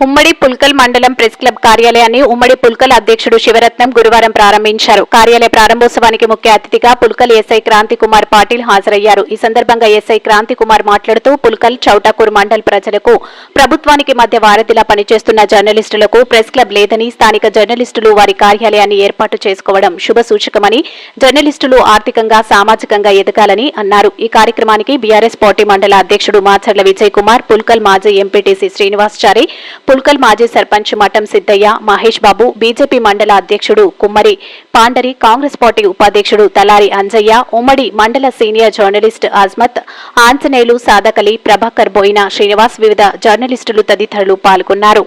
ఉమ్మడి పుల్కల్ మండలం press club కార్యాలయాన్ని ఉమ్మడి పుల్కల్ అధ్యక్షుడు శివరత్నం గురువారం ప్రారంభించారు. కార్యాలయ ప్రారంభోత్సవానికి ముఖ్య అతిథిగా పుల్కల్ ఎస్ఐ క్రాంతి కుమార్ పాటిల్ హాజరయ్యారు. ఈ సందర్భంగా ఎస్ఐ క్రాంతి కుమార్ మాట్లాడుతూ పుల్కల్ చౌటాకూర్ మండల్ ప్రజలకు ప్రభుత్వానికి మధ్య వారధిలా పనిచేస్తున్న జర్నలిస్టులకు ప్రెస్ క్లబ్ లేదని, స్థానిక జర్నలిస్టులు వారి కార్యాలయాన్ని ఏర్పాటు చేసుకోవడం శుభసూచకమని, జర్నలిస్టులు ఆర్థికంగా సామాజికంగా ఎదగాలని అన్నారు. ఈ కార్యక్రమానికి బీఆర్ఎస్ పార్టీ మండల అధ్యక్షుడు మాచర్ల విజయ్ కుమార్, పుల్కల్ మాజీ ఎంపీటీసీ శ్రీనివాసచారి, పుల్కల్ మాజీ సర్పంచ్ మఠం సిద్దయ్య, మహేష్ బాబు, బీజేపీ మండల అధ్యక్షుడు కుమ్మరి పాండరి, కాంగ్రెస్ పార్టీ ఉపాధ్యక్షుడు తలారి అంజయ్య, ఉమ్మడి మండల సీనియర్ జర్నలిస్ట్ అజ్మత్, ఆంజనేయులు, సాదకలి, ప్రభాకర్ బోయిన, శ్రీనివాస్, వివిధ జర్నలిస్టులు తదితరులు పాల్గొన్నారు.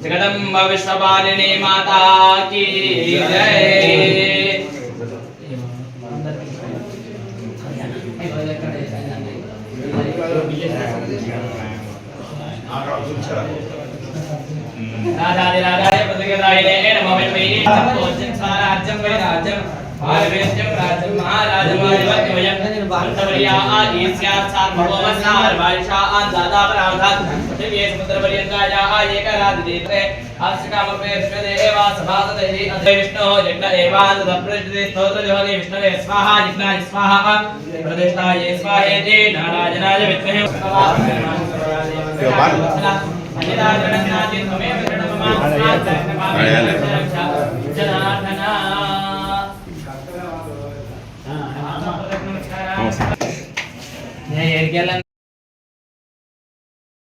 जगदम्ब विश्वपालिनी माता की जय। राधादिराधाय पदगदायिने नमो वैद्यं स्वराज्यं वैराज्यं भारवेद्यं राज्यं महाराजमादिवत्यवयं अंतवर्या आदिस्यात् सार्वभौमस्नार वारिषा दादा प्रावधात् दिव्ये समुद्रपर्यन्ताया एकरादिते आश्रिकामपे विश्वदेवा सभासते अद्वै विष्णो यज्ञ एवान् तत्प्रतिष्ठिते स्तोत्रजोनि विष्णवे स्वाहा यज्ञाय स्वाहा प्रतिष्ठाये स्वाहेति नारायणाय विद्महे अनिराजनादि त्वमेव जनार्दना